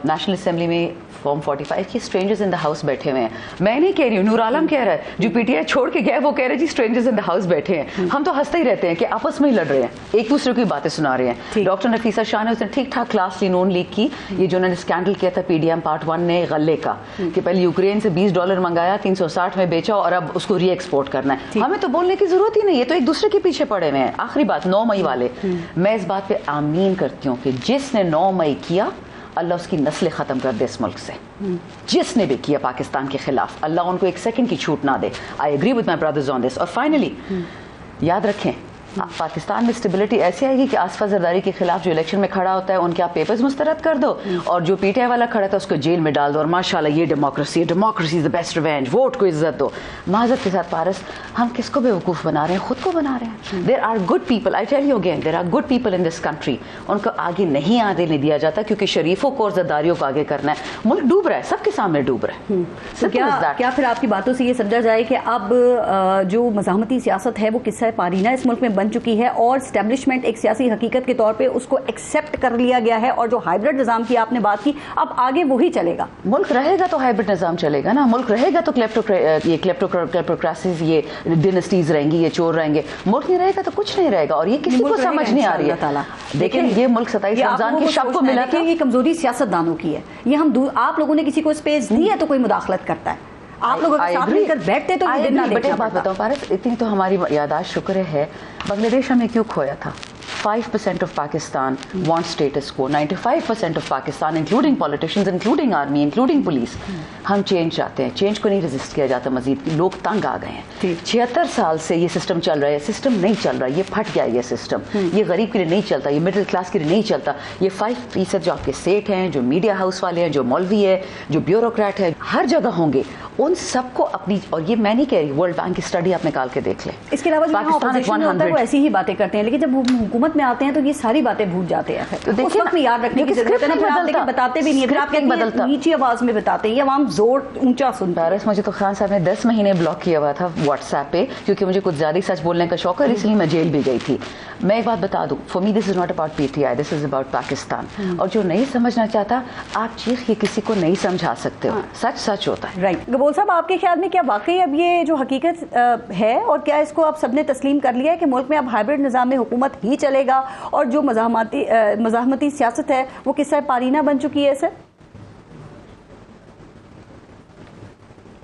नेशनल असेंबली में फॉर्म 45 की, स्ट्रेंजर्स इन द हाउस बैठे हुए हैं। मैं नहीं कह रही हूँ, नूर आलम कह रहा है, जो पीटीआई छोड़ के गया वो कह रहे जी स्ट्रेंजर्स इन द हाउस बैठे हैं। हम तो हंसते ही रहते हैं कि आपस में ही लड़ रहे हैं, एक दूसरे की बातें सुना रहे हैं। डॉक्टर नफीसा शाह ने उसने ठीक ठाक क्लास ली नून लीग की, ये जो उन्होंने स्कैंडल किया था पीडीएम पार्ट 1 ने गल्ले का, कि पहले यूक्रेन से $20 मंगाया, 360 में बेचा और अब उसको री एक्सपोर्ट करना है। हमें तो बोलने की जरूरत ही नहीं है, तो एक दूसरे के पीछे पड़े हुए हैं। आखिरी बात, 9 मई वाले, मैं इस बात पे आमीन करती हूँ कि जिसने 9 मई किया, अल्लाह उसकी नस्लें ख़त्म कर दे इस मुल्क से। जिसने भी किया पाकिस्तान के खिलाफ, अल्लाह उनको एक सेकंड की छूट ना दे। I agree with my brothers on this. और फाइनली याद रखें, पाकिस्तान में स्टेबिलिटी ऐसी आएगी कि आसफा जरदारी के खिलाफ जो इलेक्शन में खड़ा होता है उनके आप पेपर्स मुस्तरद कर दो, और जो पीटीआई वाला खड़ा था उसको जेल में डाल दो, और माशाल्लाह ये democracy is the best revenge, vote को इज्जत दो। माजरत के साथ पारस, हम किसको बेवकूफ़ बना रहे हैं? खुद को बना रहे हैं। There are good people, I tell you again, there are good people in this country. उनको आगे नहीं आने नहीं दिया जाता, क्योंकि शरीफों को और ज़रदारियों को आगे करना है। मुल्क डूब रहा है, सबके सामने डूब रहा है।
क्या फिर आपकी बातों से ये समझा जाए कि अब जो मज़ाहमती सियासत है वो किस्सा पारीना इस मुल्क में बन चुकी है, और स्टैब्लिशमेंट एक सियासी हकीकत के तौर पे उसको एक्सेप्ट कर लिया गया है, और जो हाइब्रिड निज़ाम की आपने बात की, अब आगे वही चलेगा?
मुल्क रहेगा तो हाइब्रिड निज़ाम चलेगा ना, मुल्क रहेगा तो क्लेप्टोक्रेसीज, ये डिनेस्टीज रहेंगी, ये चोर रहेंगे। मुल्क नहीं रहेगा तो कुछ नहीं रहेगा, और ये किसी को समझ नहीं आ रही है। लेकिन ये मुल्क 27 रमजान के शब को मिला था।
ये कमजोरी सियासतदानों की है, ये हम आप लोगों ने किसी को स्पेस दी है तो कोई मुदाखलत करता है। आप लोग साथ मिलकर बैठते तो ये दिन ना देखना।
बात बताओ पारस, इतनी तो हमारी यादाश्त शुक्र है, बांग्लादेश हमें क्यों खोया था? 95% of Pakistan wants status quo. 95% of Pakistan, including politicians, including army, including police, हम चेंज चाहते हैं. चेंज को नहीं रेजिस्ट किया जाता. मजीद लोग तंग आ गए हैं. 76 साल से ये सिस्टम चल रहा है. सिस्टम नहीं चल रहा, ये फट गया. ये सिस्टम ये गरीब के लिए नहीं चलता, ये मिडिल क्लास के लिए नहीं चलता. ये 5% जो आपके सेठ हैं, जो मीडिया हाउस वाले हैं, जो मौलवी है, जो ब्यूरोक्रेट है, हर जगह होंगे. उन सबको अपनी, और ये मैं नहीं कह रही, वर्ल्ड बैंक की स्टडी आप निकाल के देख लें.
इसके अलावा जो ऑपोजिशन होता है वो ऐसी ही बातें करते हैं, लेकिन जब हुकूमत में आते हैं तो ये सारी बातें भूल जाते हैं. तो देखिए, उस वक्त याद रखने की जरूरत है ना. फिर आप लेकिन बताते भी नहीं है. फिर आप कहते हैं नीची आवाज में बताते हैं, ये आवाम जोर ऊंचा सुन पा रहा है.
मुझे तो खान साहब ने 10 महीने ब्लॉक किया हुआ था व्हाट्सएप पे, क्योंकि मुझे कुछ ज्यादा सच बोलने का शौक है, इसलिए मैं जेल भी गई थी. मैं एक बात बता दूं, for me this is not about PTI, this is about Pakistan. और जो नहीं समझना चाहता, आप चीख के किसी को नहीं समझा सकते हो. सच सच होता है.
राइट. गबोल साहब, आपके ख्याल में क्या वाकई अब ये जो हकीकत है, और क्या इसको आप सबने तस्लीम कर लिया है कि मुल्क में अब हाइब्रिड निज़ाम में हुकूमत ही चलेगा और जो मज़ाहमती सियासत है वो किस्सा पारीना बन चुकी है? सर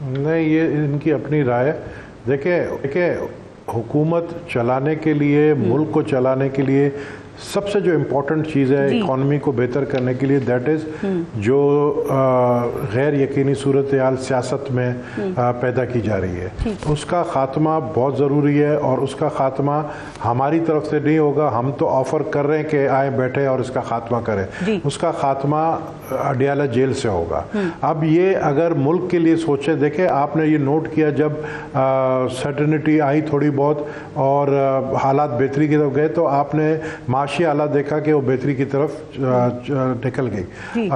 नहीं, ये इनकी अपनी राय. देखिए हुकूमत चलाने के लिए, मुल्क को चलाने के लिए सबसे जो इम्पोर्टेंट चीज़ है इकॉनमी को बेहतर करने के लिए, दैट इज़ जो गैर यकीनी सूरत हाल सियासत में पैदा की जा रही है, उसका ख़ात्मा बहुत ज़रूरी है. और उसका ख़ात्मा हमारी तरफ से नहीं होगा. हम तो ऑफ़र कर रहे हैं कि आए बैठे और इसका ख़ात्मा करें. उसका ख़ात्मा अडियाला जेल से होगा. अब ये अगर मुल्क के लिए सोचे, देखें आपने ये नोट किया जब सर्टेनिटी आई थोड़ी बहुत और हालात बेहतरी की तरफ गए, तो आपने माशी हालात देखा कि वो बेहतरी की तरफ निकल गई,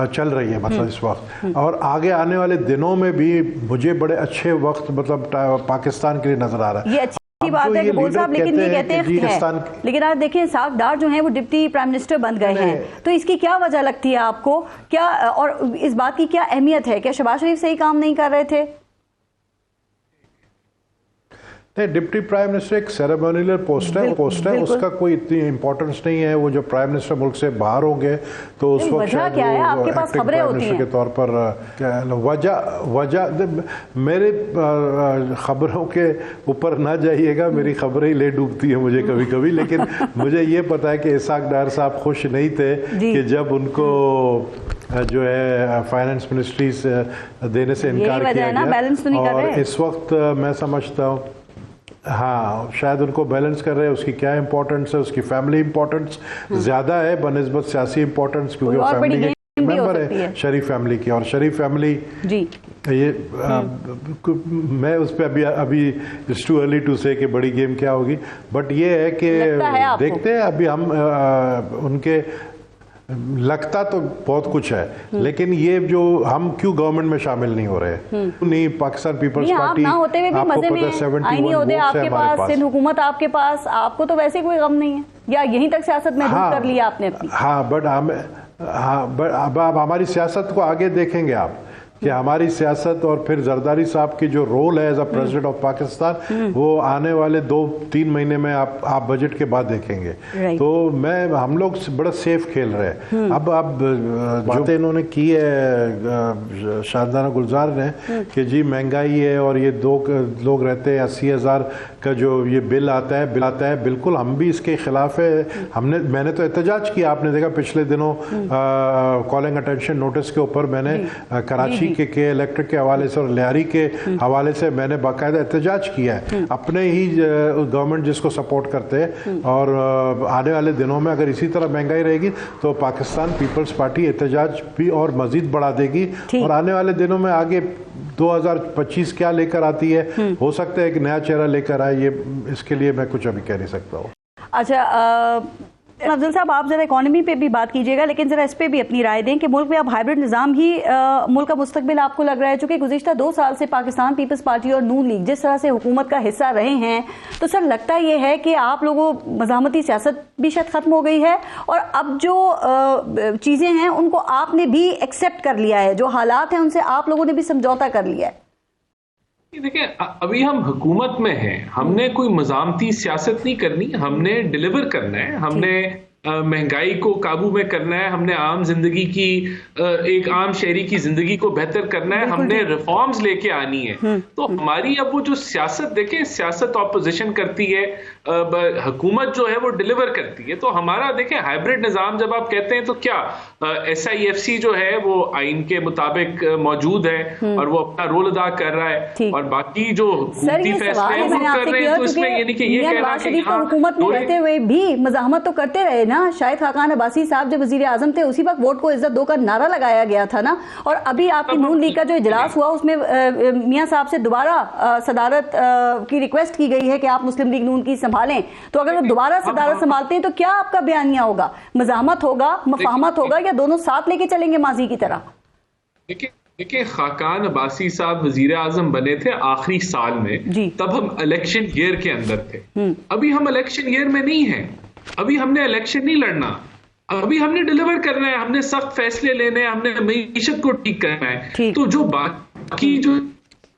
चल रही है मतलब इस वक्त. और आगे आने वाले दिनों में भी मुझे बड़े अच्छे वक्त मतलब पाकिस्तान के लिए नजर आ रहा है.
ये अच्छी बात है गबोल साहब, लेकिन ये कहते हैं, लेकिन आज देखें साख डार जो हैं वो डिप्टी प्राइम मिनिस्टर बन गए हैं, तो इसकी क्या वजह लगती है आपको? क्या और इस बात की क्या अहमियत है? क्या शहबाज शरीफ सही काम नहीं कर रहे थे?
नहीं, डिप्टी प्राइम मिनिस्टर एक सेरेमोनियल पोस्ट है, उसका कोई इतनी इंपॉर्टेंस नहीं है. वो जो प्राइम मिनिस्टर मुल्क से बाहर होंगे तो उस वक्त शायद
क्या है आपके पास खबरें होती हैं
के तौर पर वजह मेरे खबरों के ऊपर ना जाइएगा. मेरी खबरें ही ले डूबती है मुझे कभी कभी. लेकिन मुझे ये पता है कि इसाक डार साहब खुश नहीं थे कि जब उनको जो है फाइनेंस मिनिस्ट्री से देने से इनकार किया गया. और इस वक्त मैं समझता हूँ, हाँ, शायद उनको बैलेंस कर रहे हैं. उसकी क्या इंपॉर्टेंस है? उसकी फैमिली इंपॉर्टेंस ज़्यादा है बनस्बत सियासी इंपॉर्टेंस, क्योंकि वो फैमिली के मेंबर है शरीफ फैमिली की. और शरीफ फैमिली जी ये मैं उस पर अभी इट्स टू अर्ली टू से कि बड़ी गेम क्या होगी. बट ये है कि देखते हैं. अभी हम उनके लगता तो बहुत कुछ है, लेकिन ये जो हम क्यों गवर्नमेंट में शामिल नहीं हो रहे नहीं. पाकिस्तान पीपल्स पार्टी
ना होते हुए भी मजे में 71 वोट्स आपके पास, सिंध हुकूमत आपके पास, आपको तो वैसे कोई गम नहीं है, या यहीं तक सियासत महदूद कर लिया आपने अपनी?
हाँ, बट अब हमारी सियासत को आगे देखेंगे आप कि हमारी सियासत और फिर जरदारी साहब की जो रोल है as a president of Pakistan, वो आने वाले 2-3 महीने में आप बजट के बाद देखेंगे. तो हम लोग बड़ा सेफ खेल रहे हैं. अब जो इन्होंने की है शाहदाना गुलजार ने कि जी महंगाई है और ये 2 लोग रहते हैं, 80,000 का जो ये बिल आता है, बिल्कुल हम भी इसके खिलाफ है. मैंने तो एहतजाज किया. आपने देखा पिछले दिनों कॉलिंग अटेंशन नोटिस के ऊपर मैंने कराची के इलेक्ट्रिक के हवाले से और लियारी के हवाले से मैंने बाकायदा एहतजाज किया है. अपने ही गवर्नमेंट जिसको सपोर्ट करते हैं. और आने वाले दिनों में अगर इसी तरह महंगाई रहेगी तो पाकिस्तान पीपल्स पार्टी एहतजाज भी और मजीद बढ़ा देगी. और आने वाले दिनों में आगे 2025 क्या लेकर आती है, हो सकता है एक नया चेहरा लेकर आए. ये इसके लिए मैं कुछ अभी कह नहीं सकता हूँ.
अच्छा अफजल साहब, आप जरा इकोनॉमी पे भी बात कीजिएगा, लेकिन जरा इस पे भी अपनी राय दें कि मुल्क में अब हाइब्रिड निज़ाम ही मुल्क का मुस्तकबिल आपको लग रहा है? चूंकि गुज़िश्ता 2 साल से पाकिस्तान पीपल्स पार्टी और नून लीग जिस तरह से हुकूमत का हिस्सा रहे हैं, तो सर लगता ये है कि आप लोगों मज़ाहमती सियासत भी शायद ख़त्म हो गई है और अब जो चीज़ें हैं उनको आपने भी एक्सेप्ट कर लिया है, जो हालात हैं उनसे आप लोगों ने भी समझौता कर लिया है?
देखिए, अभी हम हुकूमत में हैं, हमने कोई मज़ामती सियासत नहीं करनी, हमने डिलीवर करना है. हमने महंगाई को काबू में करना है, हमने आम जिंदगी की एक आम शहरी की जिंदगी को बेहतर करना है, हमने रिफॉर्म्स लेके आनी है। तो हमारी अब वो जो सियासत देखें, सियासत ऑपोजिशन करती है, हुकूमत जो है वो डिलीवर करती है। तो हमारा देखें हाइब्रिड निजाम जब आप कहते हैं तो क्या SIFC जो है वो आइन के मुताबिक मौजूद है और वो अपना रोल अदा कर रहा है, और बाकी जो हुकूमती फैसले हैं वो कर रहे हैं। तो इसमें ये नहीं कि ये कहना कि
हुकूमत में रहते हुए भी मज़ाहमत तो करते रहे ना। शाहिद खाकान अब्बासी साहब जब वजीर आजम थे उसी वक्त वोट को इज्जत दो का नारा लगाया गया था ना। और अभी आपकी नून लीग का जो इजलास हुआ उसमें मियां साहब से दोबारा सदारत की रिक्वेस्ट की गई है कि आप मुस्लिम लीग नून की संभालें। तो अगर वो दोबारा सदारत संभालते हैं तो क्या आपका बयानिया होगा? मज़ाहमत होगा, मफाहमत होगा, या दोनों साथ लेके चलेंगे माजी की तरह?
देखिए खाकान अब्बासी साहब वजीर आजम बने थे आखिरी साल में, तब हम इलेक्शन ईयर के अंदर थे। अभी हम इलेक्शन ईयर में नहीं है, अभी हमने इलेक्शन नहीं लड़ना, अभी हमने डिलीवर करना है, हमने सख्त फैसले लेने हैं, हमने मईशत को ठीक करना है। तो जो बाकी जो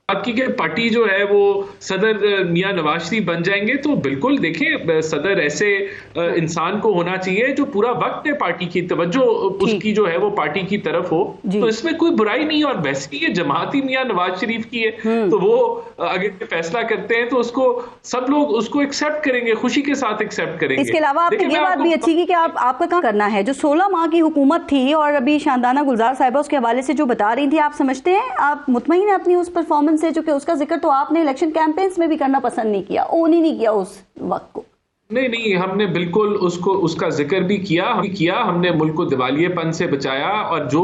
आपकी के पार्टी जो है वो सदर मियां नवाज शरीफ बन जाएंगे तो बिल्कुल देखें सदर ऐसे इंसान को होना चाहिए जो पूरा वक्त है पार्टी की तवज्जो उसकी जो है वो पार्टी की तरफ हो। तो इसमें कोई बुराई नहीं, और वैसे ये जमाती मियां नवाज शरीफ की है तो वो अगर फैसला करते हैं तो उसको सब लोग उसको एक्सेप्ट करेंगे, खुशी के साथ एक्सेप्ट करेंगे।
इसके अलावा आपने ये बात भी अच्छी की कि आपका काम करना है। जो 16 माह की हुकूमत थी और अभी शानदाना गुलजार साहिबा उसके हवाले से जो बता रही थी, आप समझते हैं, आप मुतमईन हैं अपनी उस परफॉर्मेंस से, जो कि उसका जिक्र तो आपने इलेक्शन कैंपेन्स में भी करना पसंद नहीं किया, ओन ही नहीं किया उस वक्त को?
नहीं, हमने बिल्कुल उसका जिक्र भी किया, हमने मुल्क को दिवालियेपन से बचाया, और जो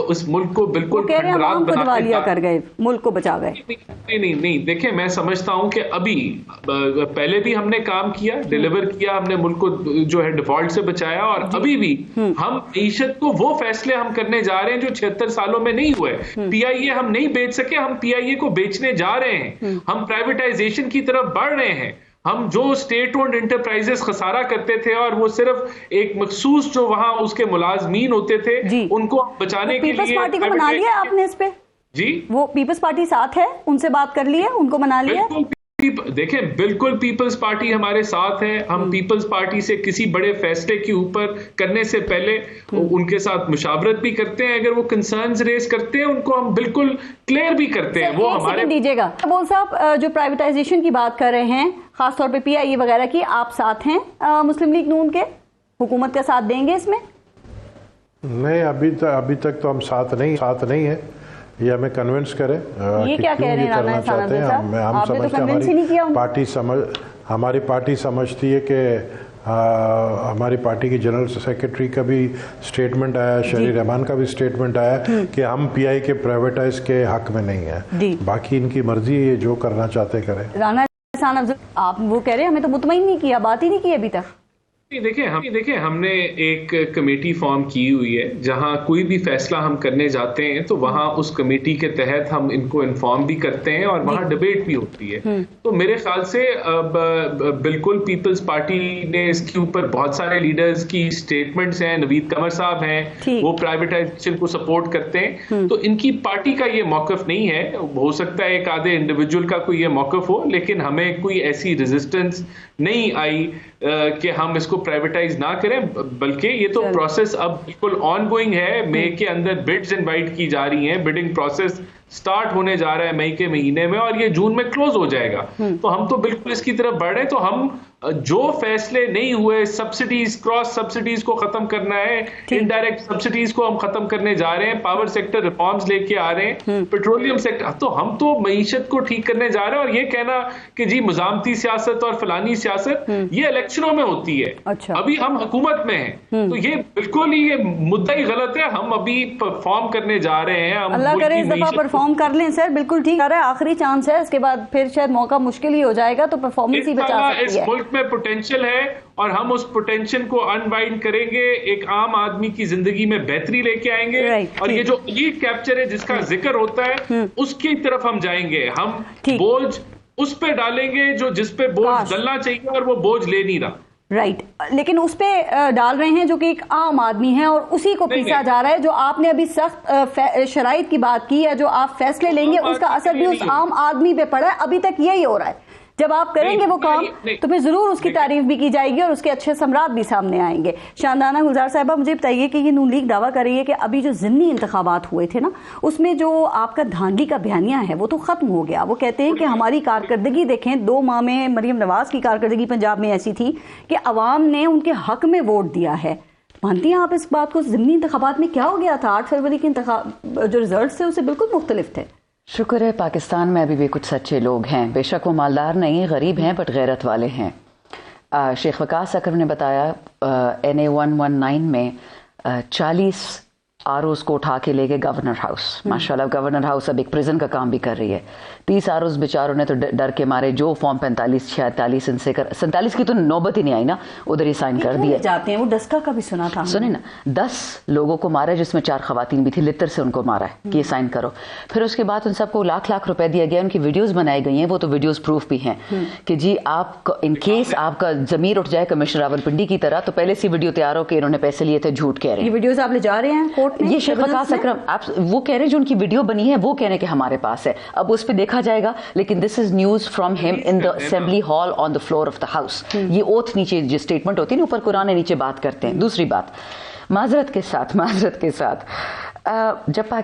उस मुल्क को बिल्कुल
दिवालिया कर गए, मुल्क को बचा गए।
नहीं, देखें मैं समझता हूं कि अभी पहले भी हमने काम किया, डिलीवर किया, हमने मुल्क को जो है डिफॉल्ट से बचाया, और अभी भी हम मईशत को वो फैसले हम करने जा रहे हैं जो 76 सालों में नहीं हुए। PIA हम नहीं बेच सके, हम PIA को बेचने जा रहे हैं, हम प्राइवेटाइजेशन की तरफ बढ़ रहे हैं। हम जो स्टेट ओन्ड एंटरप्राइजेस खसारा करते थे और वो सिर्फ एक मखसूस जो वहां उसके मुलाजमीन होते थे उनको बचाने के लिए।
पीपल्स पार्टी को मना लिया आपने इस पे?
जी,
वो पीपल्स पार्टी साथ है, उनसे बात कर ली है, उनको मना लिया?
देखें बिल्कुल पीपल्स पार्टी हमारे साथ है। हम पीपल्स पार्टी से किसी बड़े फैसले के ऊपर करने से पहले उनके साथ मुशावरत भी करते हैं, अगर वो कंसर्न्स रेज करते हैं उनको हम बिल्कुल क्लियर भी करते हैं। वो हमारे
दीजिएगा बोल साहब, जो प्राइवेटाइजेशन की बात कर रहे हैं खासतौर पे PIA वगैरह की, आप साथ हैं मुस्लिम लीग नून के? हुकूमत का साथ देंगे इसमें?
नहीं, अभी तक तो हम साथ नहीं है। ये हमें कन्विंस करें
ये क्या कह रहे हैं राना
चाहते हैं हम समझते हमारी पार्टी समझती है कि हमारी पार्टी की जनरल सेक्रेटरी का भी स्टेटमेंट आया, शरीर रहमान का भी स्टेटमेंट आया कि हम PI के प्राइवेटाइज के हक में नहीं है, बाकी इनकी मर्जी है, जो करना चाहते करें।
राना आप वो कह रहे हैं हमें तो मुतमईन नहीं किया, बात ही नहीं की अभी तक।
देखिए हमने एक कमेटी फॉर्म की हुई है, जहां कोई भी फैसला हम करने जाते हैं तो वहां उस कमेटी के तहत हम इनको इन्फॉर्म भी करते हैं और वहां डिबेट भी होती है। तो मेरे ख्याल से बिल्कुल पीपल्स पार्टी ने इसके ऊपर बहुत सारे लीडर्स की स्टेटमेंट्स हैं, नवीद कमर साहब हैं, वो प्राइवेटाइजेशन को सपोर्ट करते हैं। तो इनकी पार्टी का ये मौकफ नहीं है, हो सकता है एक आधे इंडिविजुअल का कोई ये मौकफ हो, लेकिन हमें कोई ऐसी रेजिस्टेंस नहीं आई कि हम इसको प्राइवेटाइज ना करें, बल्कि ये तो प्रोसेस अब बिल्कुल ऑनगोइंग है। मई के अंदर बिड्स इनवाइट की जा रही हैं, बिडिंग प्रोसेस स्टार्ट होने जा रहा है मई के महीने में और ये जून में क्लोज हो जाएगा। तो हम तो बिल्कुल इसकी तरफ बढ़ रहे हैं। तो हम जो फैसले नहीं हुए, सब्सिडीज, क्रॉस सब्सिडीज को खत्म करना है, इनडायरेक्ट सब्सिडीज को हम खत्म करने जा रहे हैं, पावर सेक्टर रिफॉर्म्स लेके आ रहे हैं, पेट्रोलियम सेक्टर, तो हम तो मईशत को ठीक करने जा रहे हैं। और ये कहना कि जी मुजामती सियासत और फलानी सियासत ये इलेक्शनों में होती है, अभी हम हुकूमत में हैं, तो ये बिल्कुल ही ये मुद्दा ही गलत है। हम अभी परफॉर्म करने जा रहे हैं।
अल्लाह करे इस दफा परफॉर्म कर लें सर, बिल्कुल ठीक है, आखिरी चांस है, इसके बाद फिर शायद मौका मुश्किल ही हो जाएगा, तो परफॉर्मेंस ही बचा सकती है।
में पोटेंशियल है और हम उस पोटेंशियल को अनवाइंड करेंगे, एक आम आदमी की जिंदगी में बेहतरी लेके आएंगे और ये जो लीड कैप्चर है जिसका जिक्र होता है उसकी तरफ हम जाएंगे। हम बोझ उस पे डालेंगे जो जिस पे बोझ डलना चाहिए और वो बोझ ले नहीं रहा।
राइट, लेकिन उस पे डाल रहे हैं जो कि एक आम आदमी है और उसी को पीसा जा रहा है। जो आपने अभी सख्त शराइत की बात की है, जो आप फैसले लेंगे उसका असर भी उस आम आदमी पे पड़ा है, अभी तक यही हो रहा है जब आप करेंगे वो काम तो फिर जरूर उसकी तारीफ भी की जाएगी और उसके अच्छे सम्राट भी सामने आएंगे। शानदाना गुलजार साहिबा, मुझे बताइए कि ये नून लीग दावा कर रही है कि अभी जो ज़िमनी इंतखाबात हुए थे ना, उसमें जो आपका धांधली का बयानिया है वो तो खत्म हो गया। वो कहते हैं कि हमारी कारकर्दगी देखें, 2 माह में मरियम नवाज की कारकर्दगी पंजाब में ऐसी थी कि अवाम ने उनके हक में वोट दिया है। मानती हैं आप इस बात को? ज़िमनी इंतखाबात में क्या हो गया था? 8 फरवरी के जो रिजल्ट थे उससे बिल्कुल मुख्तलिफ थे।
शुक्र है पाकिस्तान में अभी भी कुछ सच्चे लोग हैं, बेशक वो मालदार नहीं, गरीब हैं, बट गैरत वाले हैं। शेख वकास अकरम ने बताया NA 119 में 40 आरओज़ को उठा के ले गए गवर्नर हाउस। माशाल्लाह गवर्नर हाउस अब एक प्रिजन का काम भी कर रही है। 30 आरओज़ बेचारों ने तो डर के मारे जो फॉर्म 45 46 इनसे कर 47 की तो नौबत ही नहीं आई ना, उधर ही साइन कर दिए
जाते हैं। वो डस्का का भी सुना था,
सुने ना, 10 लोगों को मारा जिसमें 4 खवातीन भी थी, लितर से उनको मारा है कि ये साइन करो। फिर उसके बाद उन सबको लाख रुपए दिया गया, उनकी वीडियोस बनाई गई हैं, वो तो वीडियोस प्रूफ भी हैं कि जी आप इन केस आपका जमीर उठ जाए कमिश्नर रावलपिंडी की तरह तो पहले से वीडियो तैयार हो के इन्होंने पैसे लिए थे, झूठ कह रहे हैं।
ये वीडियोस आप ले जा रहे हैं कोर्ट में?
ये शेख वकास अकरम आप वो कह रहे हैं जो उनकी वीडियो बनी है वो कह रहे हैं कि हमारे पास है, अब उस पर देखा जाएगा। लेकिन this is news from him in the assembly hall on the floor of the house. ये ओथ नीचे जो स्टेटमेंट होती है ना, ऊपर कुरान नीचे बात करते हैं। दूसरी बात, माजरत के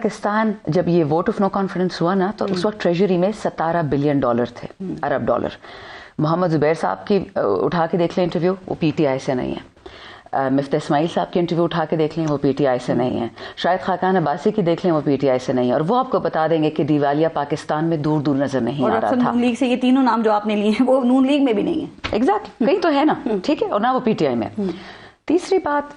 साथ जब ये वोट ऑफ नो कॉन्फिडेंस हुआ ना, तो उस वक्त ट्रेजरी में $17 बिलियन थे, अरब डॉलर। मोहम्मद जुबैर साहब की उठा के देख लें इंटरव्यू, वो PTI से नहीं है। मिफ्ता इस्माइल साहब की इंटरव्यू उठा के देख लें, वो PTI से नहीं है। शायद खाकान अब्बासी की देख लें, वो PTI से नहीं है। और वो आपको बता देंगे कि दिवालिया पाकिस्तान में दूर दूर नजर नहीं आ रहा था।
नून लीग से ये तीनों नाम जो आपने लिए हैं वो नून लीग में भी नहीं है।
एग्जैक्टली, कहीं तो है ना, ठीक है, और ना वो PTI में। तीसरी बात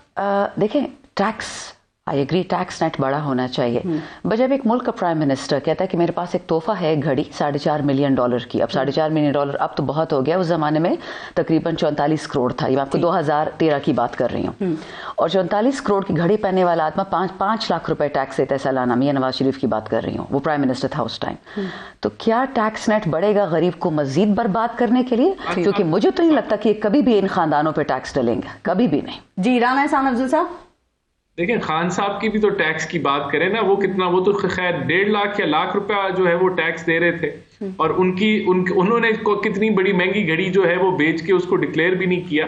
देखें, tax, I agree tax net बड़ा होना चाहिए। बट जब एक मुल्क का प्राइम मिनिस्टर कहता है कि मेरे पास एक तोहफा है, एक घड़ी $4.5 मिलियन की, अब $4.5 मिलियन अब तो बहुत हो गया, उस जमाने में तकरीबन 44 करोड़ था। ये मैं आपको 2013 की बात कर रही हूँ। और 44 करोड़ की घड़ी पहनने वाला आदमी 5 लाख रुपए टैक्स देता है सालाना। मियां नवाज शरीफ की बात कर रही हूँ, वो प्राइम मिनिस्टर था उस टाइम। तो क्या टैक्स नेट बढ़ेगा गरीब को मजीद बर्बाद करने के लिए? क्योंकि मुझे तो नहीं लगता कि कभी भी इन खानदानों पर टैक्स डलेंगे, कभी भी नहीं।
जी, राना एहसान अफजल साहब,
देखिए खान साहब की भी तो टैक्स की बात करें ना, वो कितना, वो तो खैर 1.5 लाख या लाख रुपया जो है वो टैक्स दे रहे थे, और उन्होंने कितनी बड़ी महंगी घड़ी जो है वो बेच के उसको डिक्लेयर भी नहीं किया।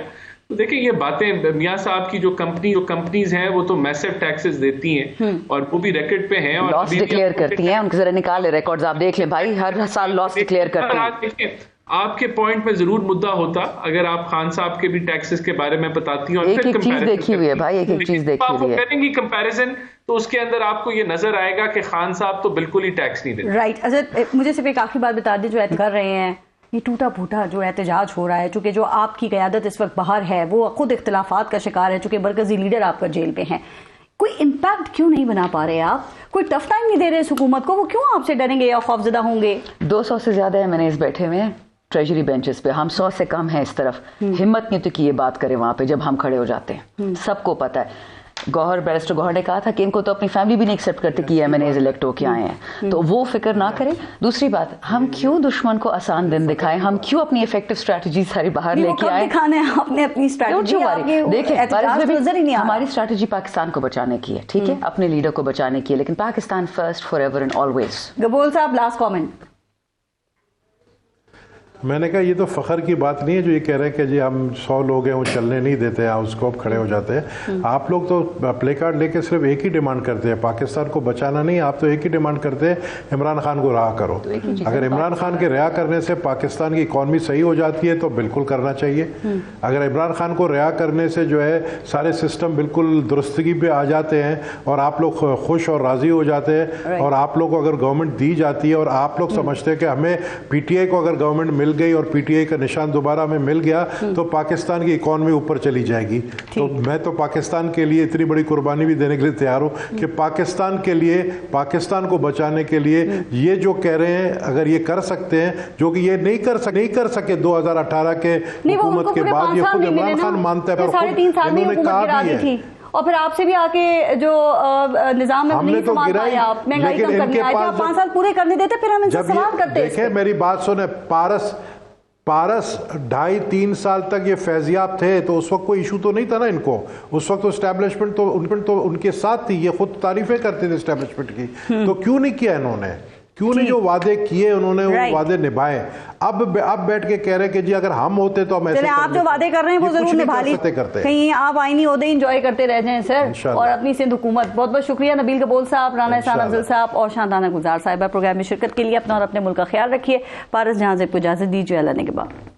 तो देखिए ये बातें, मियां साहब की जो कंपनीज हैं वो तो मैसिव टैक्सेस देती हैं और वो भी रिकॉर्ड पे हैं और
लॉस डिक्लेयर करती हैं। उनके जरा निकाल रिकॉर्ड्स आप देख लें भाई, हर साल लॉस डिक्लेयर करते हैं।
आपके पॉइंट में जरूर मुद्दा होता अगर आप खान साहब के भी टैक्सेस के बारे में बताती हैं और
एक चीज देखी हुई है भाई, एक चीज देखी हुई है।
करेंगी कंपैरिजन तो उसके अंदर आपको ये नजर आएगा कि खान साहब तो बिल्कुल ही टैक्स नहीं देते।
राइट। अच्छा, मुझे सिर्फ एक आखिरी बात बता दें, जो कर रहे हैं ये टूटा फूटा जो एहतजाज हो रहा है, चूंकि जो आपकी क़यादत इस वक्त बाहर है वो खुद इख्तिलाफात का शिकार है, चूंकि मरकजी लीडर आपका जेल पे हैं, कोई इम्पैक्ट क्यों नहीं बना पा रहे आप? कोई टफ टाइम नहीं दे रहे इस हुकूमत को? वो क्यों आपसे डरेंगे या खौफजदा होंगे?
200 से ज्यादा MNAs बैठे हुए हैं ट्रेजरी बेंचेस पे, हम 100 से कम हैं इस तरफ। हिम्मत नहीं तो कि ये बात करें वहां पे जब हम खड़े हो जाते हैं। सबको पता है, बैरिस्टर गौहर ने कहा था कि इनको तो अपनी फैमिली भी नहीं एक्सेप्ट करती कि MNAs इलेक्ट होके आए हैं, तो वो फिक्र ना करें। दूसरी बात, हम क्यों दुश्मन को आसान दिन दिखाएं, हम क्यों अपनी इफेक्टिव स्ट्रेटजी सारी बाहर लेके आए?
आपने अपनी स्ट्रेटजी
देखिए, हमारी स्ट्रेटजी पाकिस्तान को बचाने की है, ठीक है, अपने लीडर को बचाने की है, लेकिन Pakistan first, forever and always.
Gabol साहब, लास्ट कमेंट।
मैंने कहा ये तो फ़ख्र की बात नहीं है जो ये कह रहे हैं कि जी हम 100 लोग हैं वो चलने नहीं देते हैं, उसको अब खड़े हो जाते हैं। आप लोग तो प्ले कार्ड लेके सिर्फ एक ही डिमांड करते हैं, पाकिस्तान को बचाना नहीं। आप तो एक ही डिमांड करते हैं, इमरान खान को रिहा करो। तो अगर इमरान खान के रिहा करने से पाकिस्तान की इकॉनमी सही हो जाती है तो बिल्कुल करना चाहिए। अगर इमरान खान को रिहा करने से जो है सारे सिस्टम बिल्कुल दुरुस्तगी पे आ जाते हैं और आप लोग खुश और राज़ी हो जाते हैं और आप लोग को अगर गवर्नमेंट दी जाती है और आप लोग समझते हैं कि हमें PTI को अगर गवर्नमेंट मिल गई और PTI का निशान दोबारा में मिल गया तो पाकिस्तान की इकॉनमी ऊपर चली जाएगी। तो मैं तो पाकिस्तान के लिए इतनी बड़ी कुर्बानी भी देने के लिए तैयार हूं कि पाकिस्तान के लिए, पाकिस्तान को बचाने के लिए ये जो कह रहे हैं अगर ये कर सकते हैं, जो कि ये नहीं कर सके 2018 के हुकूमत के बाद, ये खुद इमरान खान मानता है, इन्होंने कहा भी है।
और फिर आपसे भी आके जो निजाम में
हमने तो गिराई,
महंगाई कम करने आए थे, आप 5 साल पूरे करने देते, फिर हम इनसे सवाल करते हैं।
देखिए मेरी बात सुने, पारस 2.5-3 साल तक ये फैजियाब थे तो उस वक्त कोई इशू तो नहीं था ना इनको। उस वक्त तो एस्टैब्लिशमेंट तो उनके साथ थी, ये खुद तारीफें करते थे एस्टैब्लिशमेंट की। तो क्यों नहीं किया इन्होंने? क्यों नहीं जो वादे किए उन्होंने वो वादे निभाए। अब बैठ के कह रहे कि जी अगर हम होते तो हम ऐसे
आप जो वादे कर रहे हैं वो जरूर निभा लीजिए, कहीं आप आईनी ओहदे एंजॉय करते रह जाएं सर, और अपनी सिंध हुकूमत। बहुत बहुत शुक्रिया नबील कबूल साहब, राना एहसान अफजल साहब और शांताना गुलजार साहिबा प्रोग्राम में शिरकत के लिए। अपना और अपने मुल्क का ख्याल रखिए। पारस जहां ज़ेब को इजाजत दीजिए। अल्लाह ने के बाद।